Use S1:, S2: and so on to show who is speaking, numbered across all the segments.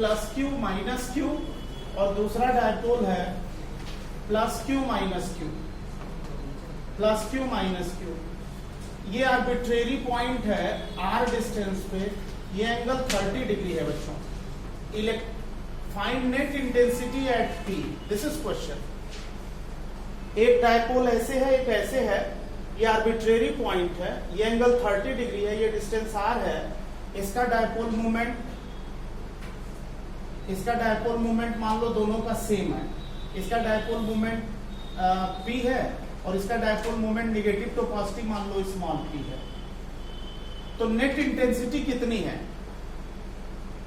S1: Plus Q minus Q और दूसरा dipole है plus Q minus Q, plus Q minus Q. ये arbitrary point है आर डिस्टेंस पे, ये एंगल 30 डिग्री है बच्चों। Find net intensity at P, this is question. एक डायपोल ऐसे है, एक ऐसे है, ये आर्बिट्रेरी पॉइंट है, ये एंगल 30 डिग्री है, ये डिस्टेंस आर है। इसका डायपोल मूवमेंट मान लो दोनों का सेम है। इसका डायपोल मूवमेंट p है और इसका dipole movement negative to positive मान लो स्मॉल p है। तो नेट इंटेंसिटी कितनी है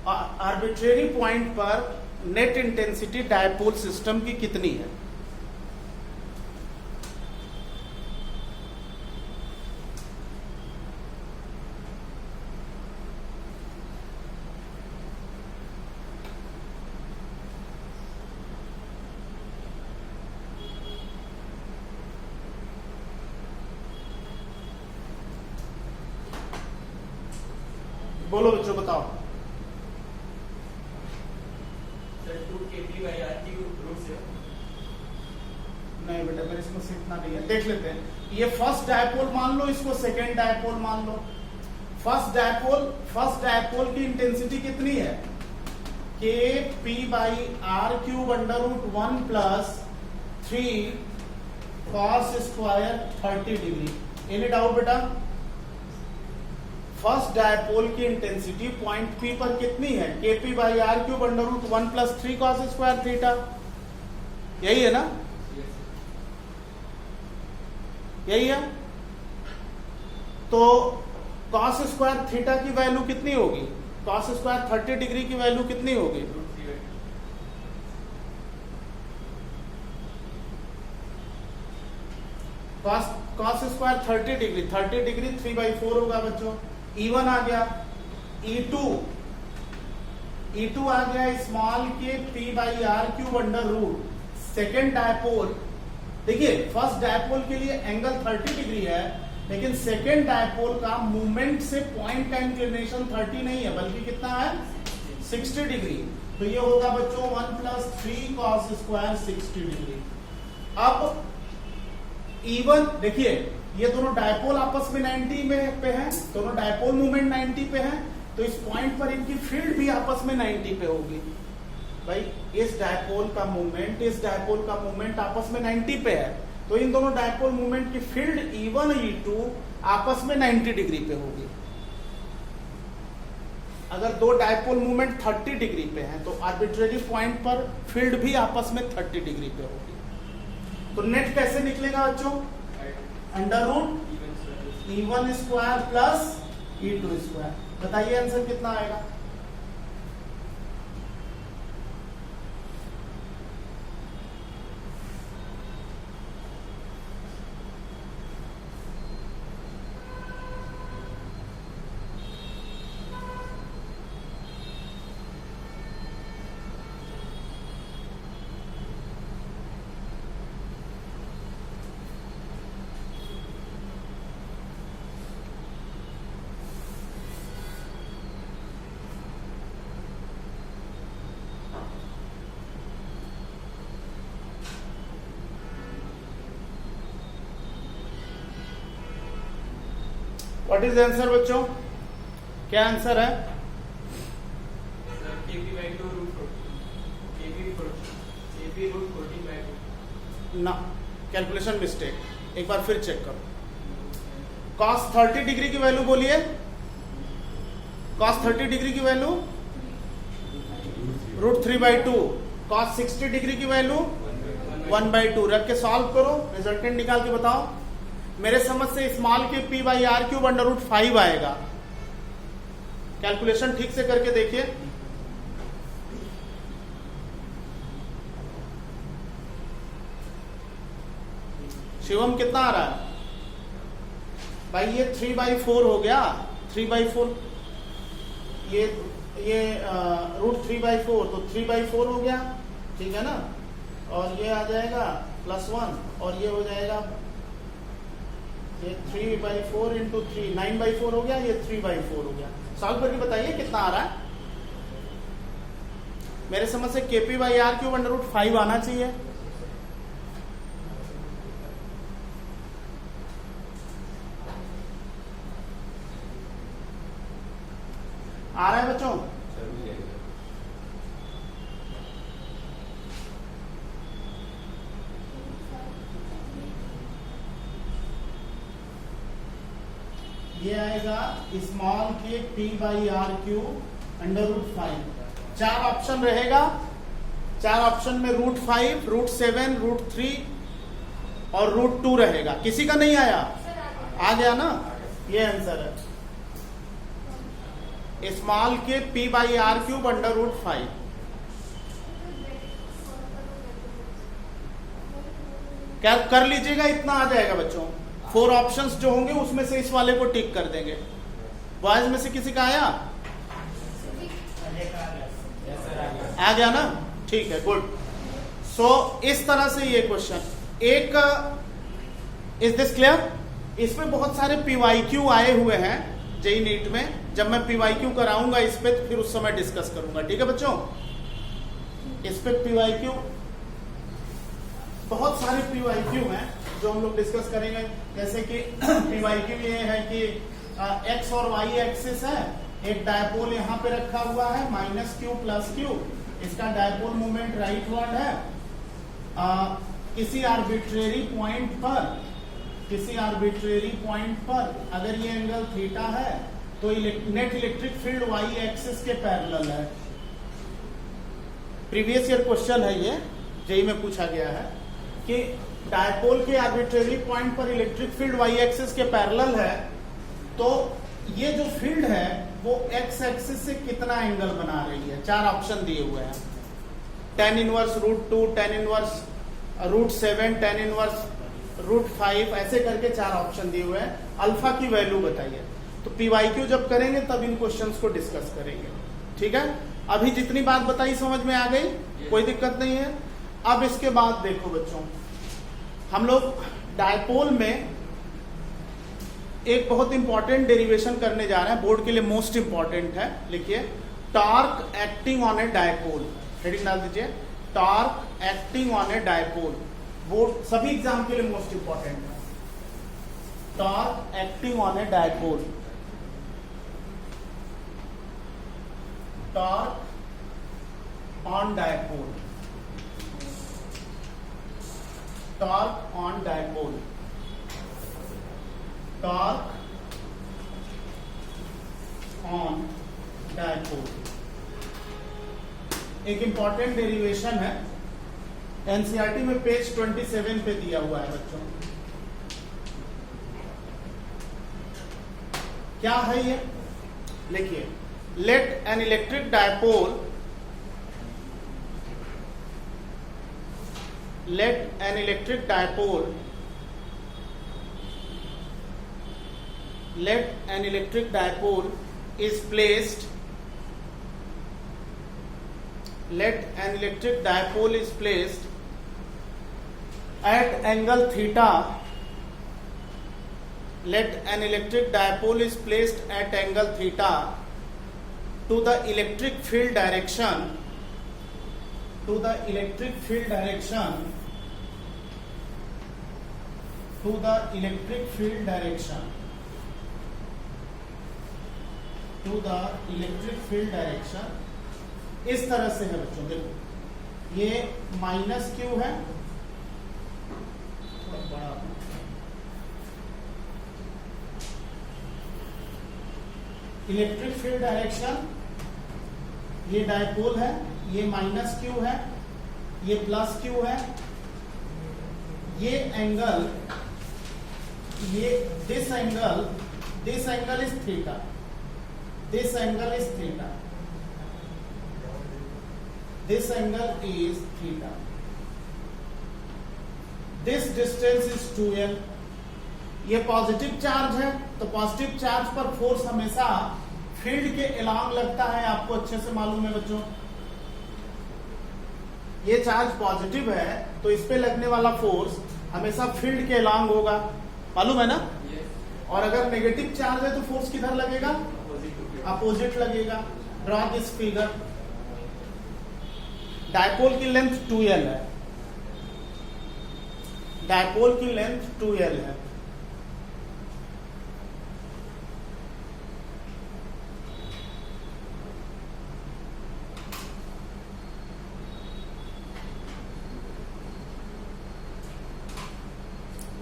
S1: आर्बिट्रेरी पॉइंट पर? नेट इंटेंसिटी डायपोल सिस्टम की कितनी है? बोलो बच्चों, बताओ। नहीं बेटा, फिर इसमें सीखना नहीं है। देख लेते हैं। ये फर्स्ट डायपोल मान लो, इसको सेकेंड डायपोल मान लो। फर्स्ट डायपोल की इंटेंसिटी कितनी है? K P by R cube under root 1 plus 3 cos square 30 degree. Any doubt बेटा? फर्स्ट डायपोल की इंटेंसिटी पॉइंट पी पर कितनी है? K P by R cube under root 1 plus 3 cos square theta. यही है ना? यही है। तो कॉस स्क्वायर थीटा की वैल्यू कितनी होगी? कॉस स्क्वायर 30 डिग्री की वैल्यू कितनी होगी? कॉस स्क्वायर 30 डिग्री 3/4 होगा बच्चों। E1 आ गया, E2 आ गया small K P by R cube under root. Second dipole, देखिए फर्स्ट डायपोल के लिए एंगल 30 डिग्री है, लेकिन सेकेंड डायपोल का मूवमेंट से पॉइंट का इंक्लिनेशन 30 नहीं है, बल्कि कितना है? 60 डिग्री। तो ये होगा बच्चों 1 प्लस 3 कॉस स्क्वायर 60 डिग्री। अब E1 देखिए, ये दोनों डायपोल आपस में 90 में पे हैं, दोनों डायपोल मूवमेंट 90 पे हैं, तो इस पॉइंट पर इनकी फील्ड भी आपस में 90 पे होगी। भाई इस डायपोल का मूवमेंट आपस में 90 पे है, तो इन दोनों डायपोल मूवमेंट की फील्ड E1 E2 आपस में 90 डिग्री पे होगी। अगर दो डायपोल मूवमेंट 30 डिग्री पे हैं, तो आर्बिट्रेरी पॉइंट पर फील्ड भी आपस में 30 डिग्री पे होगी। तो नेट कैसे निकलेगा बच्चों? Under root E1 square plus E2 square. बताइए आंसर कितना आएगा? व्हाट इज आंसर बच्चों? क्या आंसर है? ना, कैलकुलेशन मिस्टेक। एक बार फिर चेक करो। cos 30 डिग्री की वैल्यू बोलिए। cos 30 डिग्री की वैल्यू √3/2। cos 60 डिग्री की वैल्यू 1/2। रख के सॉल्व करो, रिजल्टेंट निकाल के बताओ। मेरे समझ से small K P by R cube under root 5 आएगा। कैलकुलेशन ठीक से करके देखिए। शिवम कितना आ रहा है भाई? ये 3/4 हो गया। 3/4 ये √3/4, तो 3/4 हो गया, ठीक है ना? और ये आ जाएगा +1 और ये हो जाएगा ये 3/4 इंटू 3 9/4 हो गया, ये 3/4 हो गया। सॉल्व करके बताइए कितना आ रहा है। मेरे समझ से K P by R cube under root 5 आना चाहिए। आ रहा है बच्चों? ये आएगा small K P by R cube under root 5। 4 option रहेगा, 4 ऑप्शन में रूट 5, रूट 7, रूट 3 और रूट 2 रहेगा। किसी का नहीं आया? आ गया ना? ये आंसर है small K P by R cube under root 5। क्या कर लीजिएगा, इतना आ जाएगा बच्चों। 4 ऑप्शंस जो होंगे उसमें से इस वाले को टिक कर देंगे। बॉयज में से किसी का आया? आ गया ना? ठीक है, गुड। सो इस तरह से ये क्वेश्चन एक, इज दिस क्लियर? इसमें बहुत सारे पीवाईक्यू आए हुए हैं जेई नीट में। जब मैं पीवाईक्यू कराऊंगा इस पे तो फिर उस समय डिस्कस करूंगा, ठीक है बच्चों? इस पे पीवाईक्यू बहुत सारे पीवाईक्यू हैं जो हम लोग डिस्कस करेंगे। जैसे कि पीवाईक्यू ये है कि एक्स और वाई एक्सिस है, एक डायपोल यहाँ पे रखा हुआ है -q + q, इसका डायपोल मोमेंट राइट वर्ड है। किसी आर्बिट्रेरी पॉइंट पर अगर ये एंगल थीटा है तो net electric field Y axis के पैरेलल है। प्रीवियस ईयर क्वेश्चन है ये, जेई में पूछा गया है कि डायपोल के आर्बिट्रेरी पॉइंट पर इलेक्ट्रिक फील्ड वाई एक्सिस के पैरेलल है, तो ये जो फील्ड है वो एक्स एक्सिस से कितना एंगल बना रही है। 4 ऑप्शन दिए हुए हैं, tan inverse √2, tan inverse √7, tan inverse √5, ऐसे करके 4 ऑप्शन दिए हुए हैं। अल्फा की वैल्यू बताइए। तो पीवाईक्यू जब करेंगे तब इन क्वेश्चंस को डिस्कस करेंगे, ठीक है? अभी जितनी बात बताई समझ में आ गई, कोई दिक्कत नहीं है। अब इसके बाद देखो बच्चों, हम लोग डायपोल में एक बहुत इंपॉर्टेंट डेरिवेशन करने जा रहे हैं, बोर्ड के लिए मोस्ट इंपॉर्टेंट है। लिखिए, torque acting on A dipole. Heading डाल दीजिए, torque acting on A dipole. Board सभी एग्जाम के लिए मोस्ट इंपॉर्टेंट है। Torque acting on A dipole, torque on dipole, torque on dipole, torque on dipole एक important derivation है, NCERT में page 27 पे दिया हुआ है बच्चों। क्या है ये? लिखिए, let an electric dipole, let an electric dipole, let an electric dipole is placed, let an electric dipole is placed at angle theta, let an electric dipole is placed at angle theta to the electric field direction, to the electric field direction, to the electric field direction, to the electric field direction। इस तरह से है बच्चों, देखो ये -q है, बड़ा electric field direction, ये डायपोल है, ये -q है, ये +q है, ये एंगल, ये this angle is theta, this angle is theta, this angle is theta, this distance is 2l। ये पॉजिटिव चार्ज है, तो पॉजिटिव चार्ज पर फोर्स हमेशा फील्ड के अलोंग लगता है, आपको अच्छे से मालूम है बच्चों। ये चार्ज पॉजिटिव है तो इस पे लगने वाला फोर्स हमेशा फील्ड के अलोंग होगा, मालूम है ना? और अगर नेगेटिव चार्ज है तो फोर्स किधर लगेगा? अपोजिट लगेगा। ड्रॉ दिस फिगर, डायपोल की लेंथ 2l है, डायपोल की लेंथ 2l है।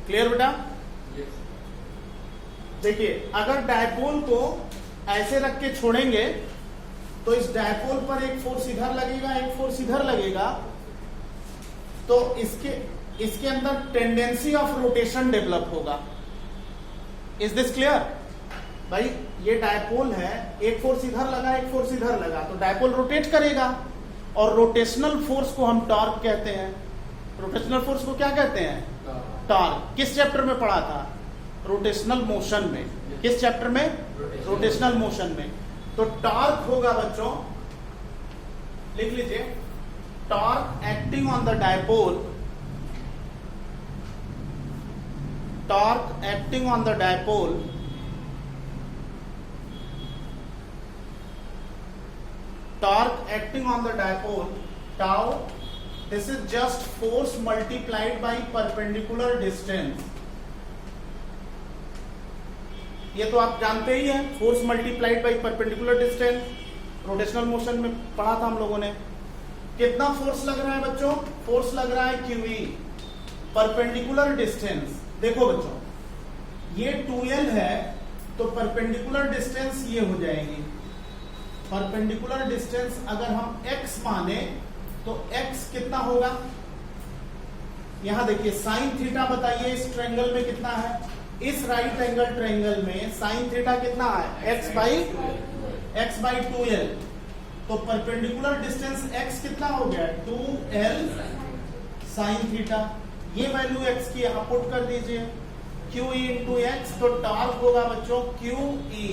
S1: क्लियर बेटा? देखिए अगर डायपोल को ऐसे रख के छोड़ेंगे तो इस डायपोल पर एक फोर्स इधर लगेगा, एक फोर्स इधर लगेगा, तो इसके अंदर टेंडेंसी ऑफ रोटेशन डेवलप होगा। Is this clear? भाई ये डायपोल है, एक फोर्स इधर लगा, एक फोर्स इधर लगा, तो डायपोल रोटेट करेगा, और रोटेशनल फोर्स को हम टॉर्क कहते हैं। रोटेशनल फोर्स को क्या कहते हैं? टॉर्क। किस चैप्टर में पढ़ा था? रोटेशनल मोशन में। किस चैप्टर में? रोटेशनल मोशन में। तो टॉर्क होगा बच्चों, लिख लीजिए, torque acting on the dipole, torque acting on the dipole torque acting on the dipole, tau, this is just force multiplied by perpendicular distance। ये तो आप जानते ही हैं, force multiplied by perpendicular distance. Rotational motion में पढ़ा था हम लोगों ने। कितना फोर्स लग रहा है बच्चों? फोर्स लग रहा है QE, परपेंडिकुलर डिस्टेंस। देखो बच्चों, ये 2l है, तो परपेंडिकुलर डिस्टेंस ये हो जाएगी। परपेंडिकुलर डिस्टेंस अगर हम x माने तो x कितना होगा? यहां देखिए साइन थीटा, बताइए इस ट्रायंगल में कितना है? इस राइट एंगल ट्रायंगल में साइन थीटा कितना है? x by 2l। तो परपेंडिकुलर डिस्टेंस x कितना हो गया? 2l sign theta. ये वैल्यू x की यहां पुट कर दीजिए, QE इंटू एक्स, तो टॉर्क होगा बच्चों QE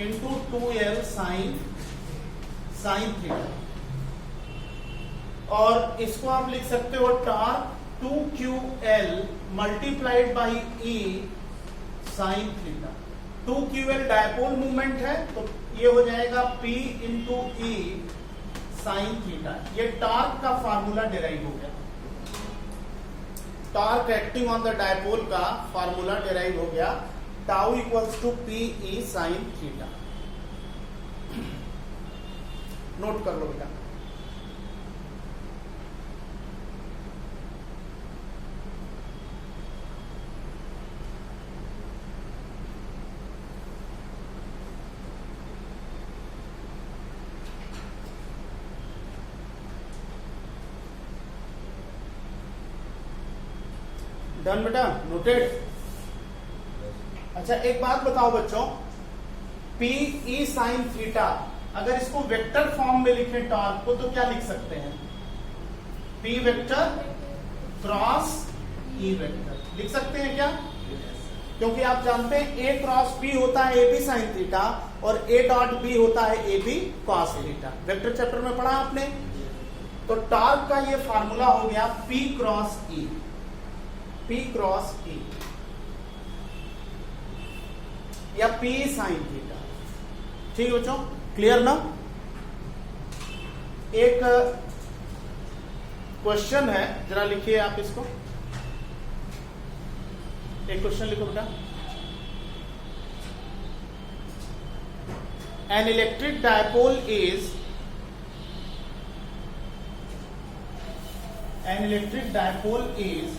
S1: into 2l sine theta. और इसको आप लिख सकते हो torque 2QL multiplied by E sine theta. 2QL dipole movement है, तो ये हो जाएगा P into E sine theta. ये टॉर्क का फार्मूला डिराइव हो गया, torque acting on the dipole का फार्मूला डिराइव हो गया, tau equals to PE sine theta. Note कर लो बेटा। डन बेटा, नोटेड। अच्छा एक बात बताओ बच्चों, PE साइन थीटा, अगर इसको वेक्टर फॉर्म में लिखें टॉर्क को, तो क्या लिख सकते हैं? P vector cross E vector लिख सकते हैं क्या? क्योंकि आप जानते हैं A क्रॉस B होता है AB साइन थीटा, और A डॉट B होता है AB cos theta. Vector chapter में पढ़ा आपने। तो टॉर्क का ये फार्मूला हो गया P cross E, P cross E या P साइन थीटा। ठीक है बच्चों, क्लियर ना? एक क्वेश्चन है, जरा लिखिए आप इसको। एक क्वेश्चन लिखो बेटा। N electric dipole is, N electric dipole is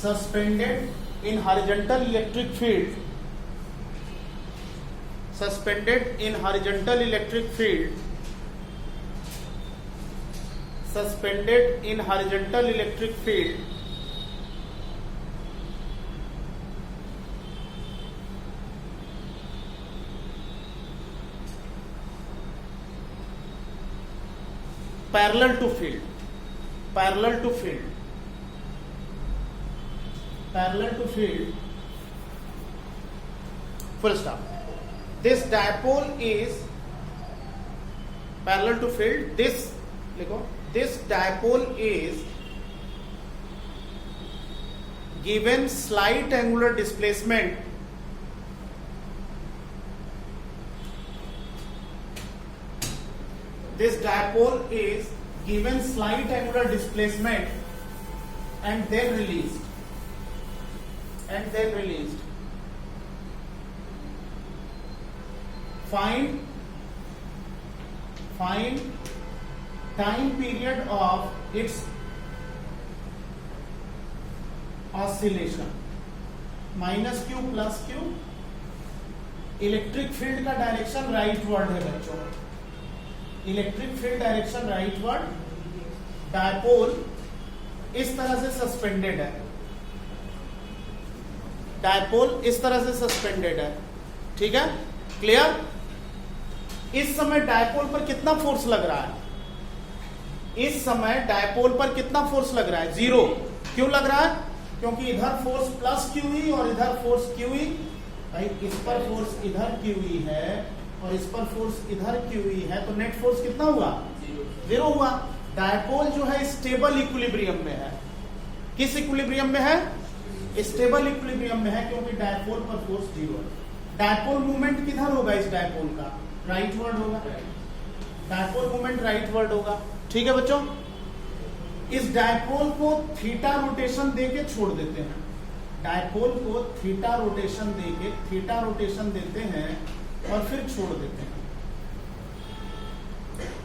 S1: suspended in horizontal electric field, suspended in horizontal electric field, suspended in horizontal electric field parallel to field, parallel to field, parallel to field, full stop. This dipole is parallel to field, this लिखो, this dipole is given slight angular displacement this dipole is given slight angular displacement and then released. Find time period of its oscillation. Minus Q plus Q. Electric field का direction rightward है बच्चों. Electric field direction rightward. Dipole इस तरह से suspended है. Dipole इस तरह से सस्पेंडेड है. ठीक है, क्लियर. इस समय डायपोल पर कितना फोर्स लग रहा है? इस समय डायपोल पर कितना फोर्स लग रहा है? 0. क्यों लग रहा है? क्योंकि इधर फोर्स प्लस क्यूई और इधर फोर्स क्यूई. भाई इस पर फोर्स इधर क्यूई है और इस पर फोर्स इधर क्यूई है, तो नेट फोर्स कितना हुआ? 0 हुआ. डायपोल जो है स्टेबल इक्विलिब्रियम में है. किस इक्विलिब्रियम में है? स्टेबल इक्विलिब्रियम में है, क्योंकि डायपोल पर फोर्स 0 है. डायपोल मूवमेंट किधर होगा? इस डायपोल का राइटवर्ड होगा. डायपोल मूवमेंट राइटवर्ड होगा. ठीक है बच्चों, इस डायपोल को थीटा रोटेशन देके छोड़ देते हैं. डायपोल को थीटा रोटेशन देते हैं और फिर छोड़ देते हैं.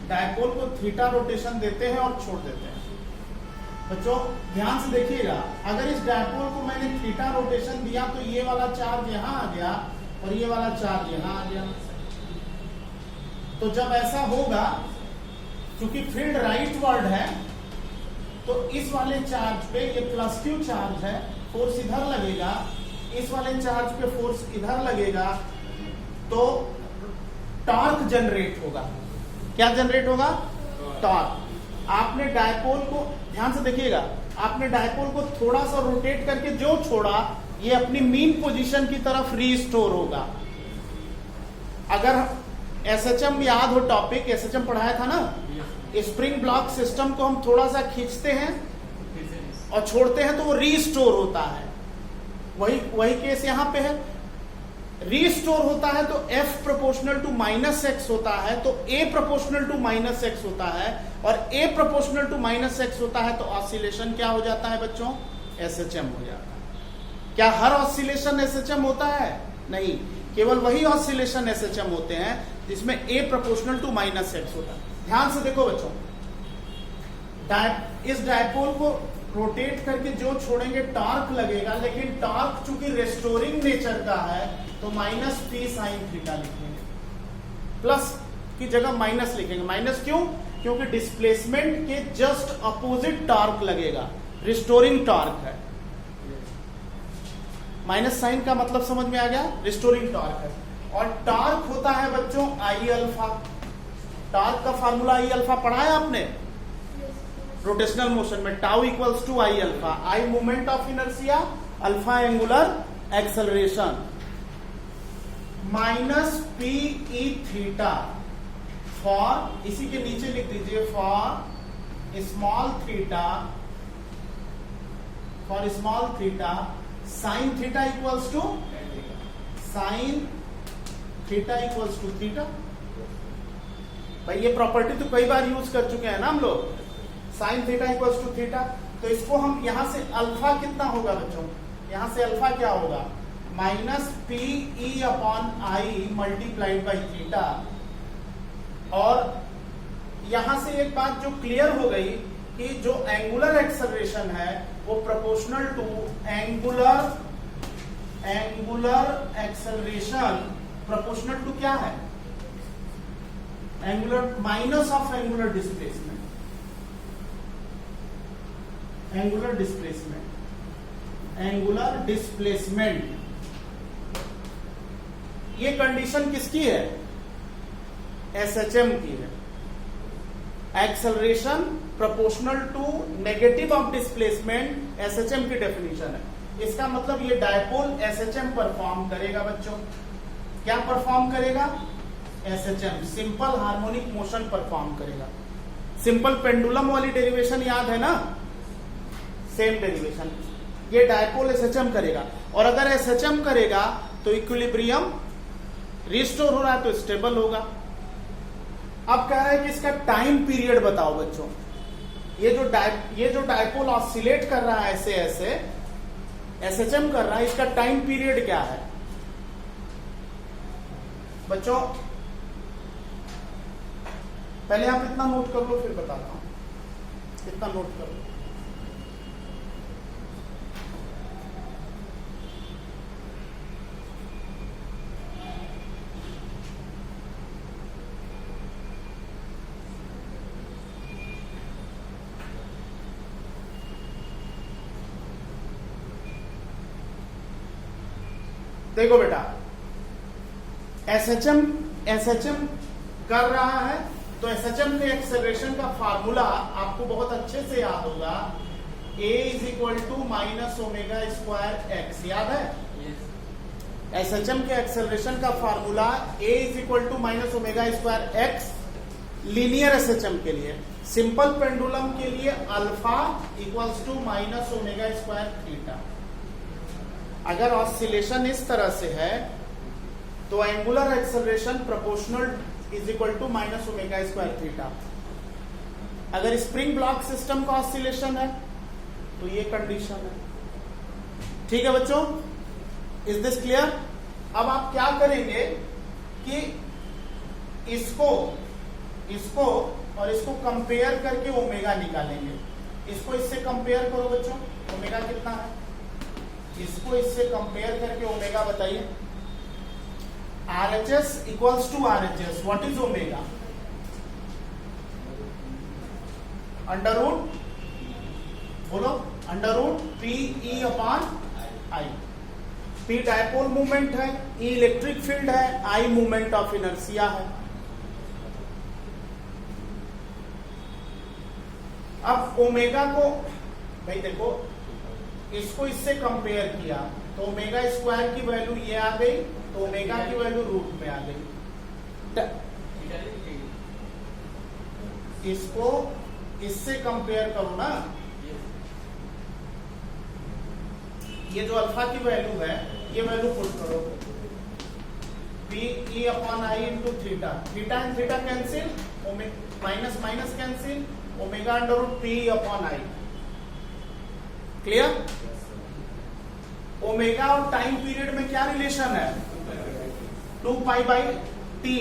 S1: डायपोल को थीटा रोटेशन देते हैं और छोड़ देते हैं. बच्चों ध्यान से देखिएगा, अगर इस डायपोल को मैंने थीटा रोटेशन दिया तो ये वाला चार्ज यहां आ गया और ये वाला चार्ज यहां आ गया. तो जब ऐसा होगा, क्योंकि फील्ड राइटवर्ड है, तो इस वाले चार्ज पे ये प्लस क्यू चार्ज है, फोर्स इधर लगेगा. इस वाले चार्ज पे फोर्स इधर लगेगा, तो टॉर्क जनरेट होगा. क्या जनरेट होगा? टॉर्क. आपने डायपोल को ध्यान से देखिएगा, आपने डायपोल को थोड़ा सा रोटेट करके जो छोड़ा, ये अपनी मीन पोजीशन की तरफ रीस्टोर होगा. अगर एसएचएम याद हो, टॉपिक एसएचएम पढ़ाया था ना, स्प्रिंग ब्लॉक सिस्टम को हम थोड़ा सा खींचते हैं और छोड़ते हैं तो वो रीस्टोर होता है. वही केस यहां पे है. रीस्टोर होता है तो F proportional to minus X होता है, तो A proportional to minus X होता है, और A proportional to minus X होता है, तो ऑसिलेशन क्या हो जाता है बच्चों? SHM हो जाता है. क्या हर ऑसिलेशन SHM होता है? नहीं, केवल वही ऑसिलेशन SHM होते हैं जिसमें A proportional to minus X होता है. ध्यान से देखो बच्चों, इस डायपोल को रोटेट करके जो छोड़ेंगे टॉर्क लगेगा, लेकिन टॉर्क चूंकि रेस्टोरिंग नेचर का है तो माइनस पी साइन थीटा लिखेंगे. प्लस की जगह माइनस लिखेंगे. माइनस क्यों? क्योंकि डिस्प्लेसमेंट के जस्ट अपोजिट टॉर्क लगेगा. रिस्टोरिंग टॉर्क है. माइनस साइन का मतलब समझ में आ गया? रिस्टोरिंग टॉर्क है. और टॉर्क होता है बच्चों आई अल्फा. टॉर्क का फार्मूला आई अल्फा पढ़ा है आपने रोटेशनल मोशन में. Tau equals to I alpha. I moment of inertia, alpha angular acceleration, minus P E theta for, इसी के नीचे लिख दीजिए, for small theta sine theta equals to theta. भाई ये प्रॉपर्टी तो कई बार यूज कर चुके हैं ना हम लोग. Sine theta equals to theta. तो इसको हम यहां से अल्फा कितना होगा बच्चों? यहां से अल्फा क्या होगा? Minus P E upon I multiplied by theta. और यहां से एक बात जो क्लियर हो गई कि जो एंगुलर एक्सेलरेशन है वो proportional to angular acceleration proportional to क्या है? Angular minus of angular displacement. Angular displacement ये कंडीशन किसकी है? एसएचएम की है. Acceleration proportional to negative of displacement SHM की डेफिनेशन है. इसका मतलब ये डायपोल एसएचएम परफॉर्म करेगा बच्चों. क्या परफॉर्म करेगा? SHM, simple harmonic motion perform करेगा. सिंपल पेंडुलम वाली डेरिवेशन याद है ना? Same derivation. ये डायपोल एसएचएम करेगा. और अगर एसएचएम करेगा तो इक्विलिब्रियम रिस्टोर हो रहा है तो स्टेबल होगा. अब कह रहा है कि इसका टाइम पीरियड बताओ बच्चों। ये जो डायपोल ऑसिलेट कर रहा है ऐसे ऐसे एसएचएम कर रहा है, इसका टाइम पीरियड क्या है बच्चों? पहले आप इतना नोट कर लो फिर बताता हूं। इतना नोट कर लो। देखो बेटा, एसएचएम कर रहा है तो एसएचएम के एक्सेलरेशन का फार्मूला आपको बहुत अच्छे से याद होगा, a is equal to minus omega square x. याद है? एसएचएम के एक्सेलरेशन का formula a is equal to minus omega square x linear SHM के लिए। सिंपल पेंडुलम के लिए alpha equals to minus omega square theta. अगर ऑसिलेशन इस तरह से है तो angular acceleration proportional is equal to minus omega square theta. अगर स्प्रिंग ब्लॉक सिस्टम का ऑसिलेशन है तो ये कंडीशन है। ठीक है बच्चों, इज दिस क्लियर? अब आप क्या करेंगे कि इसको और इसको कंपेयर करके ओमेगा निकालेंगे। इसको इससे कंपेयर करो बच्चों, ओमेगा कितना है? इसको इससे कंपेयर करके ओमेगा बताइए। RHS equals to RHS, what is omega? Under root, बोलो, under root PE upon I। P dipole movement है, E इलेक्ट्रिक फील्ड है, I मूवमेंट ऑफ इनर्शिया है। अब ओमेगा को भाई देखो, इसको इससे कंपेयर किया तो ओमेगा स्क्वायर की वैल्यू ये आ गई, तो ओमेगा की वैल्यू रूट में आ गई। इसको इससे कंपेयर करो ना, ये जो अल्फा की वैल्यू है ये वैल्यू पुट करो, PE upon I into theta. Theta and theta cancel, minus minus cancel, omega under root PE upon I। Clear? Omega और टाइम पीरियड में क्या रिलेशन है? 2 पाई बाई टी।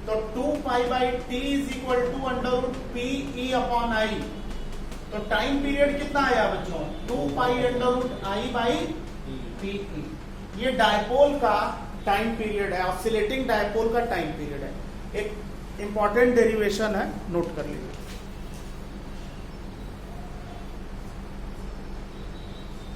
S1: तो 2 pi by T is equal to under root PE upon I। तो time period कितना आया बच्चों? 2 pi under root I by PE। ये डायपोल का टाइम पीरियड है, ऑसिलेटिंग डायपोल का टाइम पीरियड है। एक इंपॉर्टेंट डेरिवेशन है, नोट कर लीजिए।